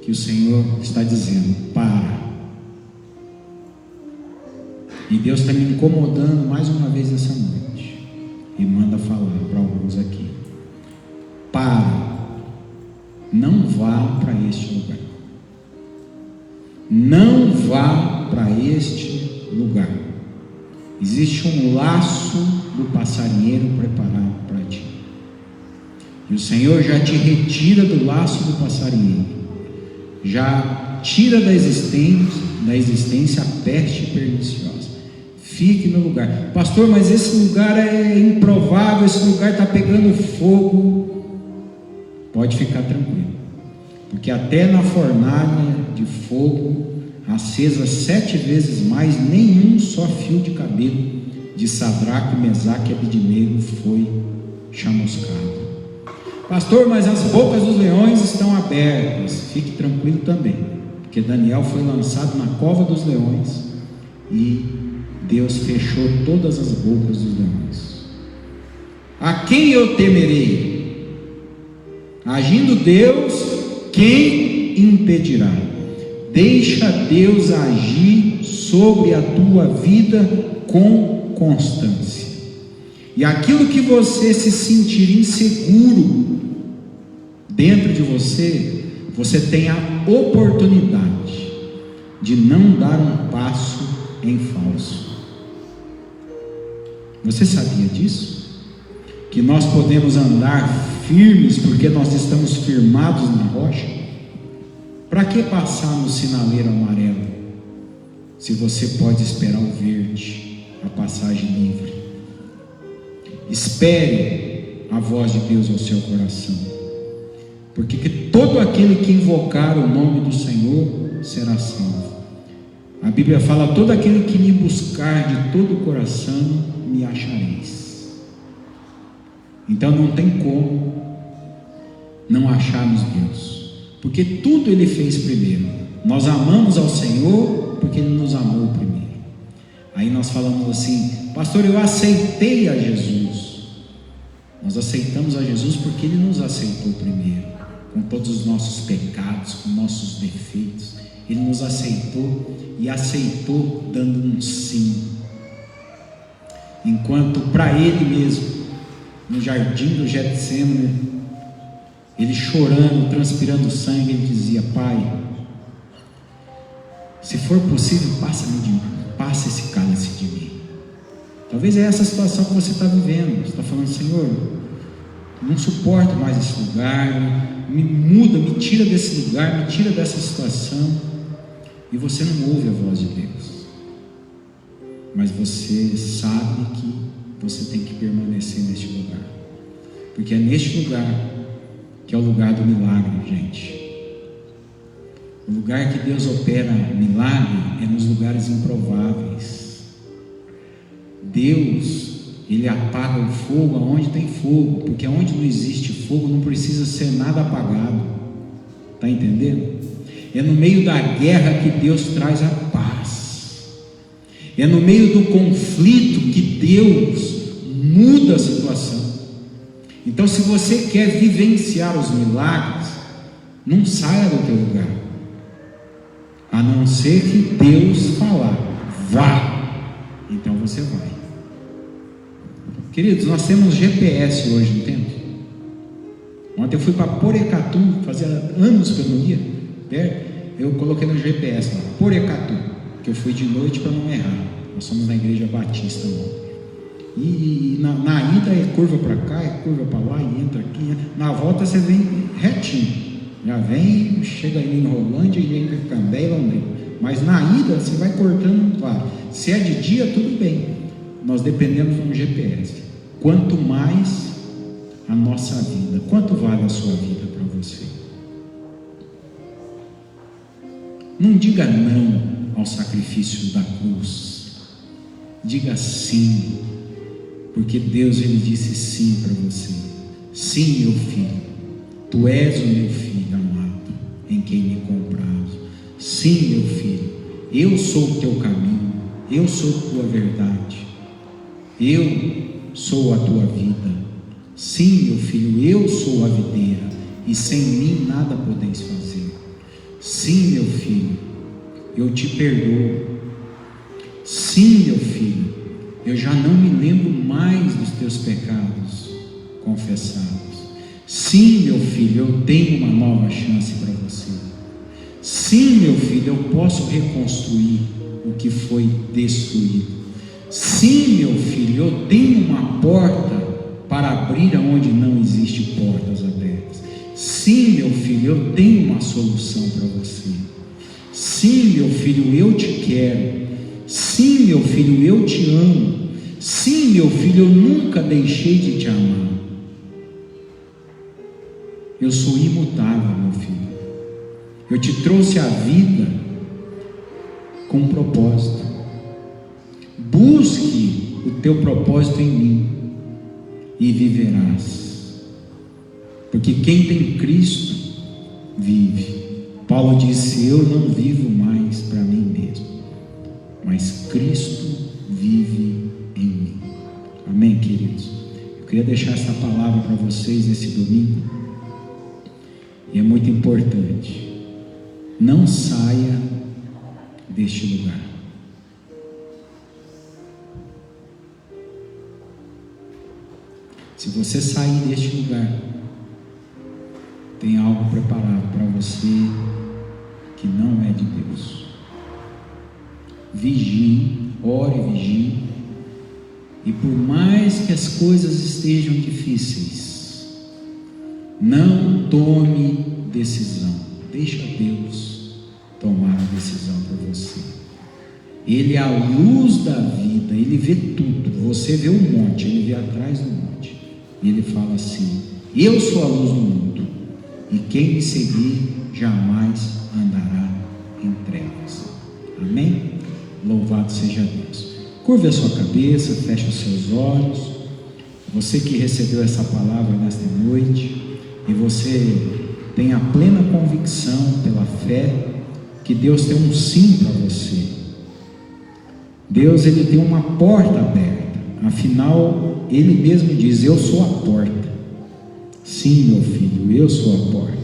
que o Senhor está dizendo: para. E Deus está me incomodando mais uma vez essa noite e manda falar para alguns aqui: para. Não vá para este lugar. Não vá para este lugar. Existe um laço do passarinheiro preparado para ti. E o Senhor já te retira do laço do passarinheiro. Já tira da existência a peste perniciosa. Fique no lugar. Pastor, mas esse lugar é improvável, esse lugar está pegando fogo. Pode ficar tranquilo, porque até na fornalha de fogo, acesa 7 vezes mais, nenhum só fio de cabelo de Sadraque, Mesaque e Abednego foi chamuscado. Pastor, mas as bocas dos leões estão abertas. Fique tranquilo também, porque Daniel foi lançado na cova dos leões e Deus fechou todas as bocas dos leões. A quem eu temerei? Agindo Deus, quem impedirá? Deixa Deus agir sobre a tua vida com constância. E aquilo que você se sentir inseguro dentro de você, você tem a oportunidade de não dar um passo em falso. Você sabia disso? Que nós podemos andar firmes porque nós estamos firmados na rocha? Para que passar no sinaleiro amarelo, se você pode esperar o verde, a passagem livre? Espere a voz de Deus ao seu coração, porque todo aquele que invocar o nome do Senhor será salvo. A Bíblia fala: todo aquele que me buscar de todo o coração, me achareis. Então não tem como não acharmos Deus, porque tudo Ele fez primeiro. Nós amamos ao Senhor porque Ele nos amou primeiro. Aí nós falamos assim: pastor, eu aceitei a Jesus. Nós aceitamos a Jesus porque Ele nos aceitou primeiro, com todos os nossos pecados, com nossos defeitos. Ele nos aceitou e aceitou dando um sim. Enquanto para Ele mesmo, no jardim do Getsemane, Ele chorando, transpirando sangue, Ele dizia: Pai, se for possível, passa esse cálice de mim. Talvez é essa a situação que você está vivendo. Você está falando: Senhor, não suporto mais esse lugar, me muda, me tira desse lugar, me tira dessa situação. E você não ouve a voz de Deus, mas você sabe que você tem que permanecer neste lugar, porque é neste lugar que é o lugar do milagre, gente. O lugar que Deus opera milagre é nos lugares improváveis. Deus, Ele apaga o fogo aonde tem fogo, porque onde não existe fogo não precisa ser nada apagado. Está entendendo? É no meio da guerra que Deus traz a paz. É no meio do conflito que Deus muda a situação. Então, se você quer vivenciar os milagres, não saia do teu lugar, a não ser que Deus falar, vá, então você vai. Queridos, nós temos GPS hoje, não temos? Ontem eu fui para Porecatu, fazia anos que eu não ia, eu coloquei no GPS lá, Porecatu, que eu fui de noite para não errar. Nós somos na igreja batista lá. E na ida é curva para cá, é curva para lá, e entra aqui. Na volta você vem retinho. Já vem, chega ali em Rolândia e entra em Cambé e Londrina. Mas na ida você vai cortando, claro. Se é de dia, tudo bem. Nós dependemos de um GPS. Quanto mais a nossa vida, quanto vale a sua vida para você? Não diga não ao sacrifício da cruz. Diga sim, porque Deus, Ele disse sim para você. Sim, meu filho, tu és o meu filho amado, em quem me compraste. Sim, meu filho, eu sou o teu caminho, eu sou a tua verdade, eu sou a tua vida. Sim, meu filho, eu sou a videira, e sem mim nada podeis fazer. Sim, meu filho, eu te perdoo. Sim, meu filho, eu já não me lembro mais dos teus pecados confessados. Sim, meu filho, eu tenho uma nova chance para você. Sim, meu filho, eu posso reconstruir o que foi destruído. Sim, meu filho, eu tenho uma porta para abrir aonde não existe portas abertas. Sim, meu filho, eu tenho uma solução para você. Sim, meu filho, eu te quero. Sim, meu filho, eu te amo. Sim, meu filho, eu nunca deixei de te amar. Eu sou imutável, meu filho. Eu te trouxe a vida com um propósito. Busque o teu propósito em mim e viverás. Porque quem tem Cristo vive. Paulo disse: eu não vivo mais para mim mesmo, mas Cristo vive em mim. Amém, queridos? Eu queria deixar essa palavra para vocês esse domingo, e é muito importante. Não saia deste lugar. Se você sair deste lugar, tem algo preparado para você que não é de Deus. Vigie, ore e vigie, e por mais que as coisas estejam difíceis, não tome decisão. Deixa Deus tomar a decisão por você. Ele é a luz da vida, Ele vê tudo. Você vê o monte, Ele vê atrás do monte. E Ele fala assim: eu sou a luz do mundo, e quem me seguir jamais andará em trevas. Amém? Louvado seja Deus. Curve a sua cabeça, feche os seus olhos. Você que recebeu essa palavra nesta noite, e você tem a plena convicção pela fé que Deus tem um sim para você. Deus, Ele tem uma porta aberta. Afinal, Ele mesmo diz: eu sou a porta. Sim, meu filho, eu sou a porta.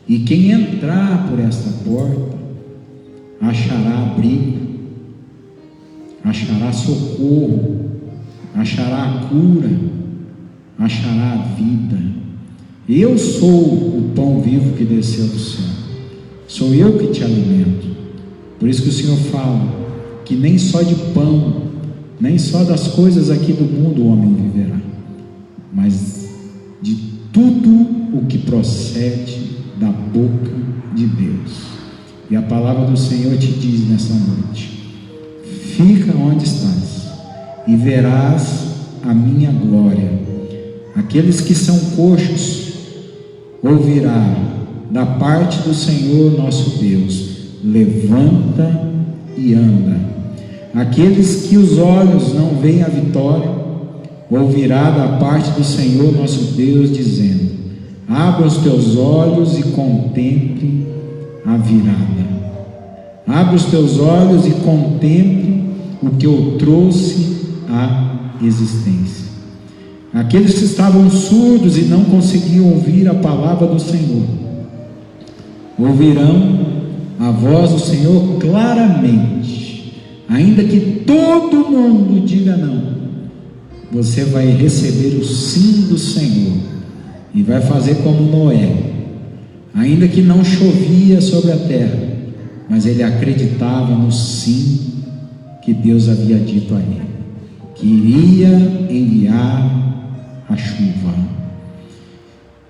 E quem entrar por esta porta achará abrigo, achará socorro, achará a cura, achará a vida. Eu sou o pão vivo que desceu do céu. Sou eu que te alimento. Por isso que o Senhor fala que nem só de pão, nem só das coisas aqui do mundo o homem viverá, mas de tudo o que procede da boca de Deus. E a palavra do Senhor te diz nessa noite: fica onde estás e verás a minha glória. Aqueles que são coxos ouvirá da parte do Senhor nosso Deus: levanta e anda. Aqueles que os olhos não veem a vitória, ouvirá da parte do Senhor nosso Deus, dizendo: abra os teus olhos e contemple a virada. Abra os teus olhos e contemple o que eu trouxe à existência. Aqueles que estavam surdos e não conseguiam ouvir a palavra do Senhor, ouvirão a voz do Senhor claramente. Ainda que todo mundo diga não, você vai receber o sim do Senhor e vai fazer como Noé. Ainda que não chovia sobre a terra, mas ele acreditava no sim que Deus havia dito a ele, que iria enviar a chuva.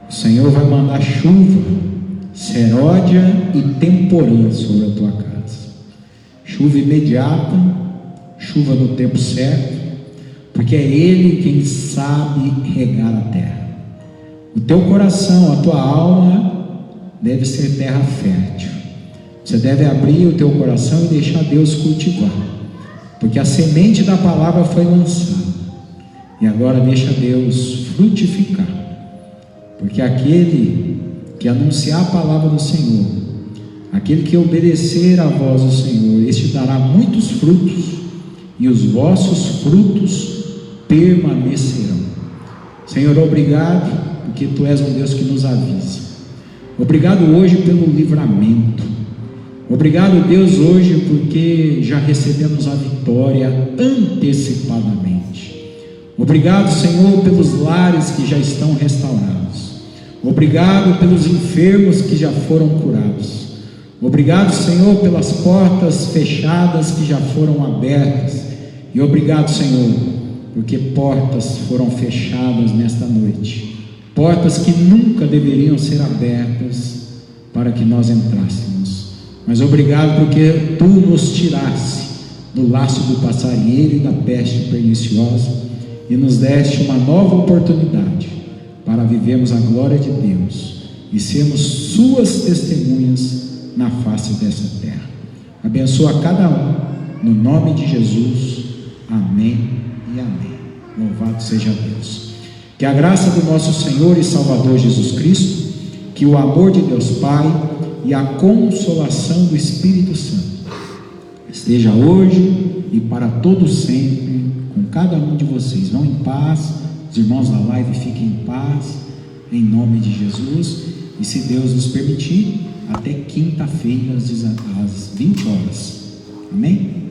O Senhor vai mandar chuva, seródia e temporã sobre a tua casa. Chuva imediata, chuva no tempo certo, porque é Ele quem sabe regar a terra. O teu coração, a tua alma deve ser terra fértil. Você deve abrir o teu coração e deixar Deus cultivar, porque a semente da palavra foi lançada, e agora deixa Deus frutificar, porque aquele que anunciar a palavra do Senhor, aquele que obedecer à voz do Senhor, este dará muitos frutos, e os vossos frutos permanecerão. Senhor, obrigado, porque Tu és um Deus que nos avisa. Obrigado hoje pelo livramento. Obrigado, Deus, hoje porque já recebemos a vitória antecipadamente. Obrigado, Senhor, pelos lares que já estão restaurados. Obrigado pelos enfermos que já foram curados. Obrigado, Senhor, pelas portas fechadas que já foram abertas. E obrigado, Senhor, porque portas foram fechadas nesta noite. Portas que nunca deveriam ser abertas para que nós entrássemos. Mas obrigado porque Tu nos tiraste do laço do passarinheiro e da peste perniciosa e nos deste uma nova oportunidade para vivermos a glória de Deus e sermos Suas testemunhas na face dessa terra. Abençoa cada um, no nome de Jesus. Amém e amém. Louvado seja Deus. Que a graça do nosso Senhor e Salvador Jesus Cristo, que o amor de Deus Pai e a consolação do Espírito Santo esteja hoje e para todo sempre com cada um de vocês. Vão em paz, os irmãos da live fiquem em paz, em nome de Jesus, e se Deus nos permitir, até quinta-feira às 20 horas. Amém?